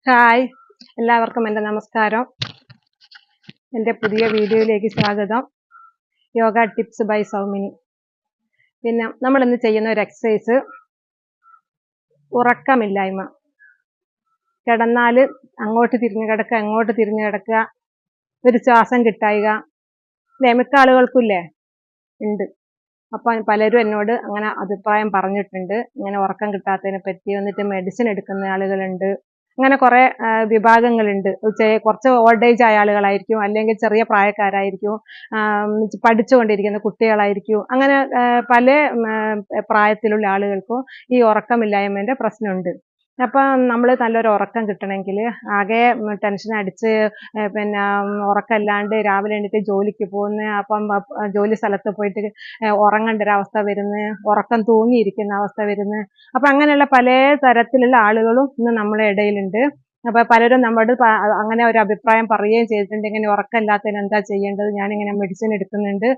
Hi, എല്ലാവർക്കും എൻ്റെ നമസ്കാരം. എൻ്റെ പുതിയ വീഡിയോയിലേക്ക് സ്വാഗതം. Yoga tips by Soumini. പിന്നെ നമ്മൾ ഇന്ന് ചെയ്യുന്ന ഒരു എക്സസൈസ് ഉറക്കമില്ലായ്മ. കിടന്നാൽ അങ്ങോട്ട് തിരിഞ്ഞു കിടക്കുക, അങ്ങോട്ട് തിരിഞ്ഞു കിടക്കുക, ഒരു ശ്വാസം കിട്ടായിക. മിക്ക ആളുകൾക്കില്ലേ ഉണ്ട്. അപ്പം പലരും എന്നോട് അങ്ങനെ അഭിപ്രായം പറഞ്ഞിട്ടുണ്ട്, ഇങ്ങനെ ഉറക്കം കിട്ടാത്തതിനെ പറ്റി. എന്നിട്ട് മെഡിസിൻ എടുക്കുന്ന ആളുകളുണ്ട്. അങ്ങനെ കുറെ വിഭാഗങ്ങളുണ്ട്. കുറച്ച് ഓൾഡ് ഏജ് ആയ ആളുകളായിരിക്കും, അല്ലെങ്കിൽ ചെറിയ പ്രായക്കാരായിരിക്കും, പഠിച്ചുകൊണ്ടിരിക്കുന്ന കുട്ടികളായിരിക്കും. അങ്ങനെ പല പ്രായത്തിലുള്ള ആളുകൾക്കും ഈ ഉറക്കമില്ലായ്മേന്റെ പ്രശ്നമുണ്ട്. അപ്പം നമ്മൾ നല്ലൊരു ഉറക്കം കിട്ടണമെങ്കിൽ ആകെ ടെൻഷൻ അടിച്ച് പിന്നെ ഉറക്കമില്ലാണ്ട് രാവിലെ എണീറ്റ് ജോലിക്ക് പോകുന്ന, അപ്പം ജോലി സ്ഥലത്ത് പോയിട്ട് ഉറങ്ങേണ്ട ഒരു അവസ്ഥ വരുന്നു, ഉറക്കം തൂങ്ങിയിരിക്കുന്ന അവസ്ഥ വരുന്നു. അപ്പൊ അങ്ങനെയുള്ള പല തരത്തിലുള്ള ആളുകളും ഇന്ന് നമ്മുടെ ഇടയിലുണ്ട്. അപ്പൊ പലരും നമ്മോട് അങ്ങനെ ഒരു അഭിപ്രായം പറയുകയും ചെയ്തിട്ടുണ്ട്, ഇങ്ങനെ ഉറക്കമില്ലാത്തതിന് എന്താ ചെയ്യേണ്ടത്, ഞാനിങ്ങനെ മെഡിസിൻ എടുക്കുന്നുണ്ട്,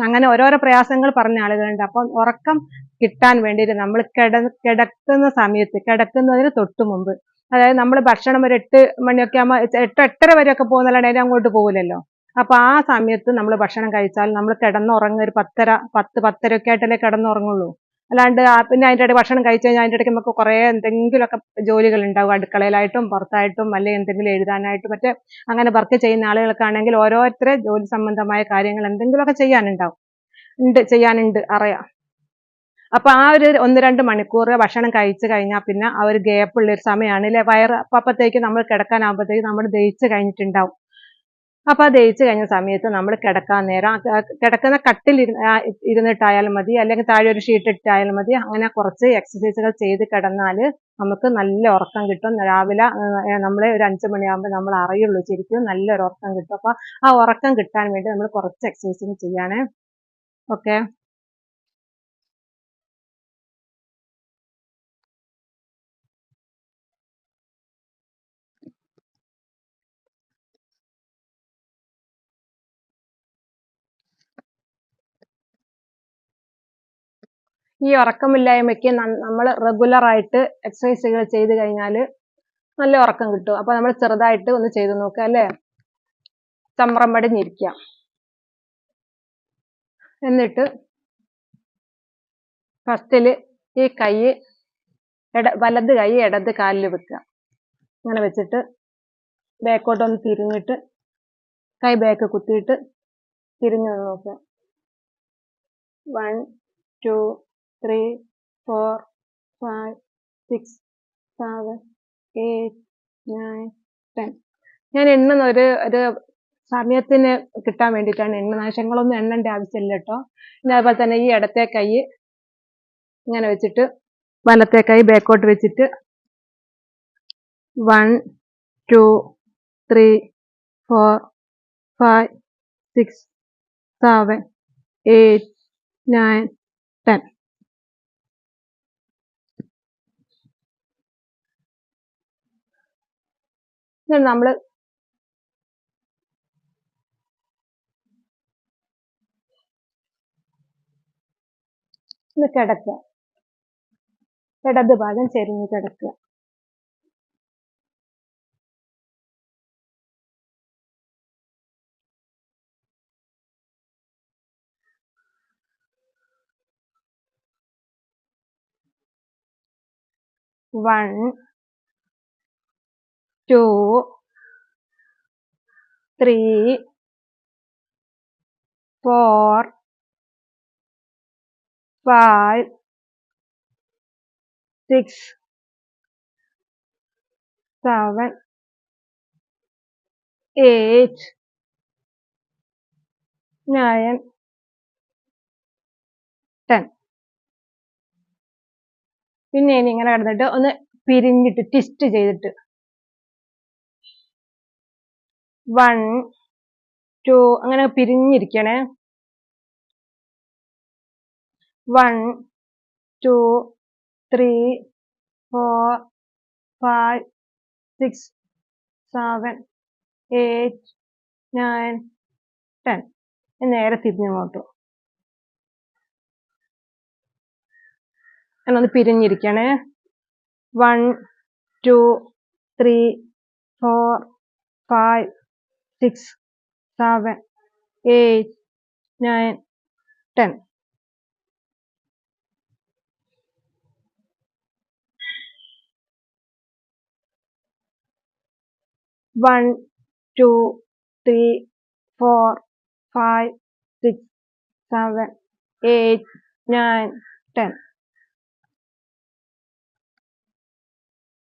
അങ്ങനെ ഓരോരോ പ്രയാസങ്ങൾ പറഞ്ഞ ആളുകളുണ്ട്. അപ്പം ഉറക്കം കിട്ടാൻ വേണ്ടിയിട്ട് നമ്മൾ കിടക്കുന്ന സമയത്ത്, കിടക്കുന്നതിന് തൊട്ട് മുമ്പ്, അതായത് നമ്മൾ ഭക്ഷണം ഒരു 8 മണിയൊക്കെ ആകുമ്പോൾ 8-8:30 വരെയൊക്കെ പോകുന്നല്ലാണ്ട് അതിന് അങ്ങോട്ട് പോകില്ലല്ലോ. അപ്പൊ ആ സമയത്ത് നമ്മൾ ഭക്ഷണം കഴിച്ചാൽ നമ്മൾ കിടന്നുറങ്ങുക ഒരു 10-10:30 ഒക്കെ ആയിട്ടല്ലേ കിടന്നുറങ്ങുള്ളൂ. അല്ലാണ്ട് പിന്നെ അതിൻ്റെ ഇടയിൽ ഭക്ഷണം കഴിച്ചു കഴിഞ്ഞാൽ അതിൻ്റെ ഇടയ്ക്ക് നമുക്ക് കുറേ എന്തെങ്കിലുമൊക്കെ ജോലികൾ ഉണ്ടാവും, അടുക്കളയിലായിട്ടും പുറത്തായിട്ടും, അല്ലെങ്കിൽ എന്തെങ്കിലും എഴുതാനായിട്ടും മറ്റേ അങ്ങനെ വർക്ക് ചെയ്യുന്ന ആളുകൾക്കാണെങ്കിൽ ഓരോരുത്തരെ ജോലി സംബന്ധമായ കാര്യങ്ങൾ എന്തെങ്കിലുമൊക്കെ ചെയ്യാനുണ്ട് അറിയാം. അപ്പൊ ആ ഒരു 1-2 മണിക്കൂർ ഭക്ഷണം കഴിച്ചു കഴിഞ്ഞാൽ പിന്നെ ആ ഒരു ഗ്യാപ്പുള്ള ഒരു സമയമാണ് അല്ലെ, അപ്പത്തേക്ക് നമ്മൾ കിടക്കാനാകുമ്പോഴത്തേക്ക് നമ്മൾ ദഹിച്ചു കഴിഞ്ഞിട്ടുണ്ടാവും. അപ്പൊ ആ ദഹിച്ചു കഴിഞ്ഞ സമയത്ത് നമ്മൾ കിടക്കാൻ നേരം കിടക്കുന്ന കട്ടിൽ ഇരുന്നിട്ടായാലും മതി, അല്ലെങ്കിൽ താഴെ ഒരു ഷീറ്റ് ഇട്ടായാലും മതി. അങ്ങനെ കുറച്ച് എക്സസൈസുകൾ ചെയ്ത് കിടന്നാൽ നമുക്ക് നല്ല ഉറക്കം കിട്ടും. രാവിലെ നമ്മൾ ഒരു 5 മണിയാകുമ്പോൾ നമ്മൾ അറിയുള്ളൂ, ശരിക്കും നല്ലൊരു ഉറക്കം കിട്ടും. അപ്പൊ ആ ഉറക്കം കിട്ടാൻ വേണ്ടി നമ്മൾ കുറച്ച് എക്സസൈസുകൾ ചെയ്യാണ്. ഓക്കെ, ഈ ഉറക്കമില്ലായ്മയ്ക്ക് നമ്മൾ റെഗുലർ ആയിട്ട് എക്സസൈസുകൾ ചെയ്ത് കഴിഞ്ഞാൽ നല്ല ഉറക്കം കിട്ടും. അപ്പൊ നമ്മൾ ചെറുതായിട്ട് ഒന്ന് ചെയ്ത് നോക്കുക അല്ലേ. ചമ്രം പടിഞ്ഞിരിക്കുക, എന്നിട്ട് ഫസ്റ്റില് ഈ കൈ വലത് കൈ ഇടത് കാലിൽ വെക്കുക. അങ്ങനെ വെച്ചിട്ട് ബാക്കോട്ടൊന്ന് തിരിഞ്ഞിട്ട് കൈ ബാക്ക് കുത്തിയിട്ട് തിരിഞ്ഞു നോക്കുക. 1 2 3 4 5 6 7 8 9 10. ഞാൻ എണ്ണുന്ന ഒരു സമയത്തിന് കിട്ടാൻ വേണ്ടിയിട്ടാണ് എണ്ണുന്നത്. ആവശ്യങ്ങളൊന്നും എണ്ണേണ്ട ആവശ്യമില്ല കേട്ടോ. പിന്നെ അതുപോലെ തന്നെ ഈ ഇടത്തെ കൈ ഇങ്ങനെ വെച്ചിട്ട് വലത്തെ കൈ ബാക്കോട്ട് വെച്ചിട്ട് 1 2 3 4 5 6 7 8 9 10. നമ്മൾ കിടക്കുക, ഇടത് ഭാഗം ചെരിഞ്ഞ് കിടക്കുക. One, 2, 3, 4, 5, 6, 7, 8, 9, 10. പിന്നെ ഇനി ഇങ്ങനെ കിടന്നിട്ട് ഒന്ന് പിരിഞ്ഞിട്ട് ട്വിസ്റ്റ് ചെയ്തിട്ട് 1 2 അങ്ങനെ പിരിഞ്ഞിരിക്കണേ. 1 2 3 4 5 6 7 8 9 10. നേരെ തിരിഞ്ഞു നോട്ടു. അങ്ങനെ ഒന്ന് പിരിഞ്ഞിരിക്കണേ. 1 2 3 4 5 6 7 8 9 10 1 2 3 4 5 6 7 8 9 10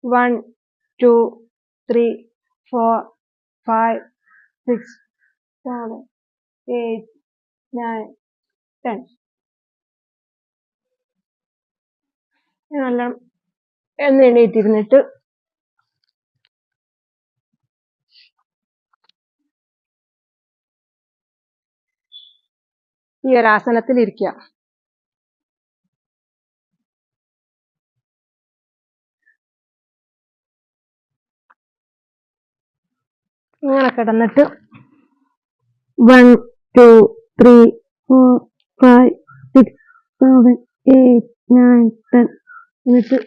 1 2 3 4 5 6 7 8 9 10 നല്ല എണ്ണീട്ടിരുന്നിട്ട് ഈ ഒരു ആസനത്തിൽ ഇരിക്കുക. ഇങ്ങനെ കിടന്നിട്ട് 1 2 3 4 5 6 7 8 9 10 എന്നിട്ട്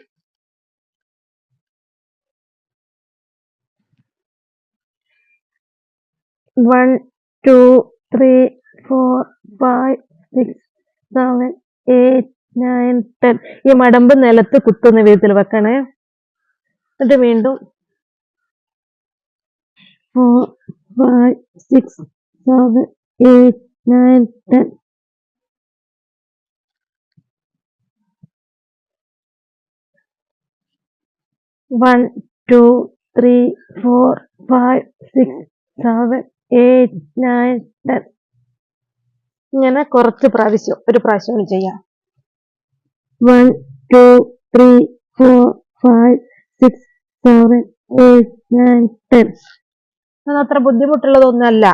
1 2 3 4 5 6 7 8 9 10 ഈ മടമ്പ് നിലത്ത് കുത്തുന്ന വിധത്തിൽ വെക്കണേ. എന്നിട്ട് വീണ്ടും 4 5 6 7 8 9 10 1 2 3 4 5 6 7 8 9 10 ഇങ്ങനെ കുറച്ച് പ്രാവശ്യം ഒരു പ്രാവശ്യം ചെയ്യാം. 1 2 3 4 5 6 7 8 9 10 അത്ര ബുദ്ധിമുട്ടുള്ളതൊന്നല്ല.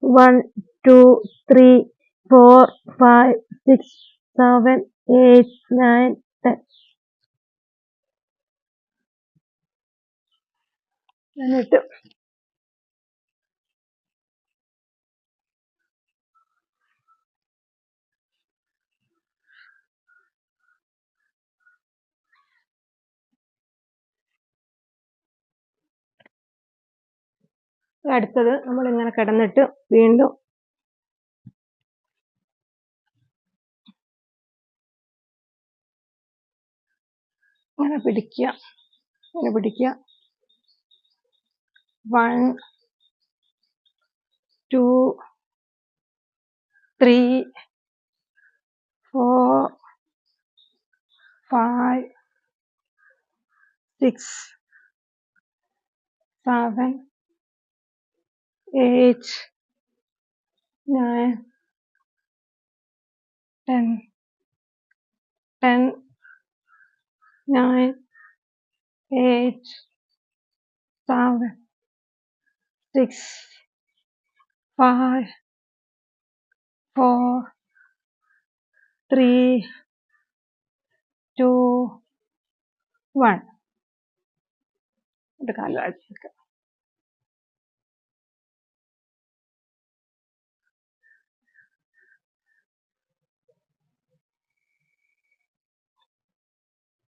1 2 3 4 5 6 7 8 9 10 എന്നിട്ട് അടുത്തത് നമ്മൾ ഇങ്ങനെ കിടന്നിട്ട് വീണ്ടും ഇങ്ങനെ പിടിക്കുക. 1 2 3 4 5 6 7 8 9 10 10 9 8 7 6 5 4 3 2 1 ഇത് കാല് അടിച്ചേക്കാം.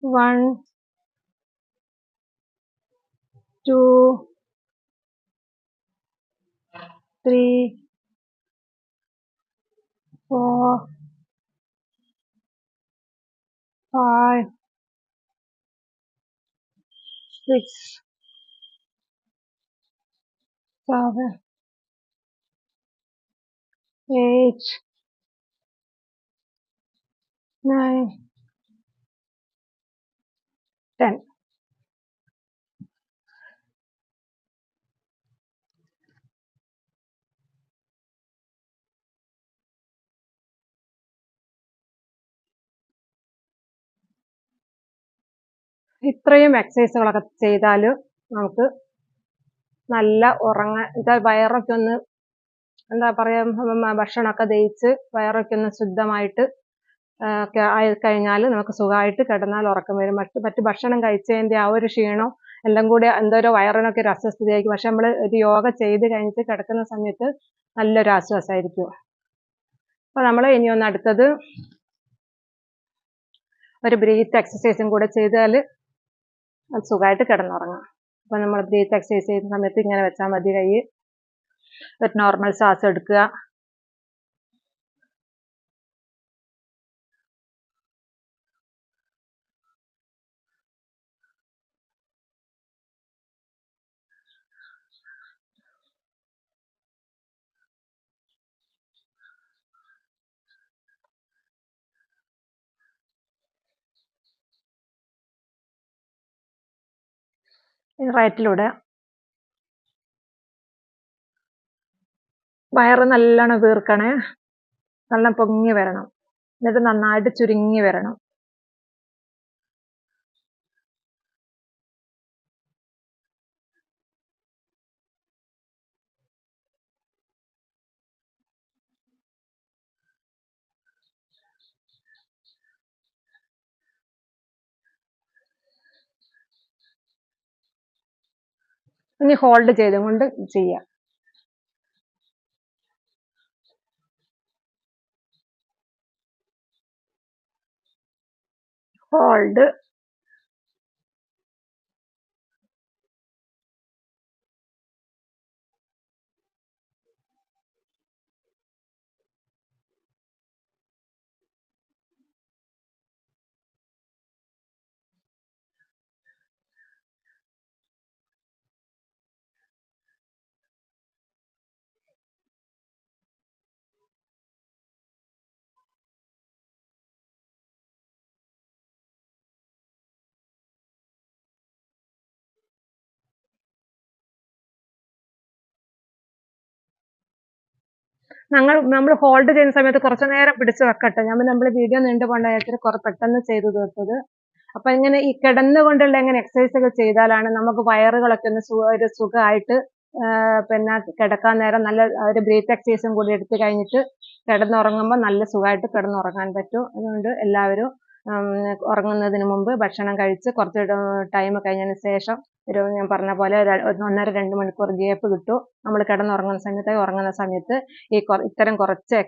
One, 2, 3, 4, 5, 6, 7, 8, 9, 10. ഇത്രയും എക്സസൈസുകളൊക്കെ ചെയ്താൽ നമുക്ക് നല്ല വയറൊക്കെ ഒന്ന് എന്താ പറയുക, ഭക്ഷണമൊക്കെ ദഹിച്ച് വയറൊക്കെ ഒന്ന് ശുദ്ധമായിട്ട് ഒക്കെ ആയിക്കഴിഞ്ഞാൽ നമുക്ക് സുഖമായിട്ട് കിടന്നാൽ ഉറക്കം വരും. മറ്റ് ഭക്ഷണം കഴിച്ചതിൻ്റെ ആ ഒരു ക്ഷീണം എല്ലാം കൂടി എന്തോരോ വയറിനൊക്കെ ഒരു അസ്വസ്ഥതയായിരിക്കും. പക്ഷെ നമ്മൾ ഒരു യോഗ ചെയ്ത് കഴിഞ്ഞിട്ട് കിടക്കുന്ന സമയത്ത് നല്ലൊരു ആശ്വാസമായിരിക്കും. അപ്പോൾ നമ്മൾ ഇനി ഒന്ന് അടുത്തത് ഒരു ബ്രീത്ത് എക്സസൈസും കൂടെ ചെയ്താൽ അത് സുഖമായിട്ട് കിടന്നുറങ്ങാം. അപ്പൊ നമ്മൾ ബ്രീത്ത് എക്സസൈസ് ചെയ്യുന്ന സമയത്ത് ഇങ്ങനെ വെച്ചാൽ മതി. കൈ ഒരു നോർമൽ ശ്വാസം എടുക്കുക. വയറ്റിലൂടെ വയറ് നല്ലോണം വീർക്കണേ, നല്ല പൊങ്ങി വരണം, എന്നിട്ട് നന്നായിട്ട് ചുരുങ്ങി വരണം. ഇനി ഹോൾഡ് ചെയ്തുകൊണ്ട് ചെയ്യാം. ഹോൾഡ്, നമ്മൾ ഹോൾഡ് ചെയ്യുന്ന സമയത്ത് കുറച്ചു നേരം പിടിച്ചു വെക്കട്ടെ. നമ്മൾ വീഡിയോ നീണ്ടു പോകേണ്ട പെട്ടെന്ന് ചെയ്തു തീർത്തത്. അപ്പൊ ഇങ്ങനെ ഈ കിടന്നുകൊണ്ടുള്ള ഇങ്ങനെ എക്സസൈസ് ഒക്കെ ചെയ്താലാണ് നമുക്ക് വയറുകളൊക്കെ ഒന്ന് ഒരു സുഖമായിട്ട് പിന്നെ കിടക്കാൻ നേരം നല്ല ഒരു ബ്രീത്ത് എക്സസൈസും കൂടി എടുത്തു കഴിഞ്ഞിട്ട് കിടന്നുറങ്ങുമ്പോൾ നല്ല സുഖമായിട്ട് കിടന്നുറങ്ങാൻ പറ്റും. അതുകൊണ്ട് എല്ലാവരും ഉറങ്ങുന്നതിന് മുമ്പ് ഭക്ഷണം കഴിച്ച് കുറച്ച് ടൈം കഴിഞ്ഞതിന് ശേഷം ഞാൻ പറഞ്ഞ പോലെ 1.5-2 മണിക്കൂർ ഗ്യാപ്പ് കിട്ടും. നമ്മൾ ഉറങ്ങുന്ന സമയത്ത് ഇത്തരം കുറച്ച്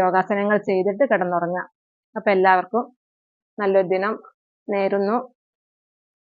യോഗാസനങ്ങൾ ചെയ്തിട്ട് കിടന്നുറങ്ങുക. അപ്പൊ എല്ലാവർക്കും നല്ലൊരു ദിനം നേരുന്നു.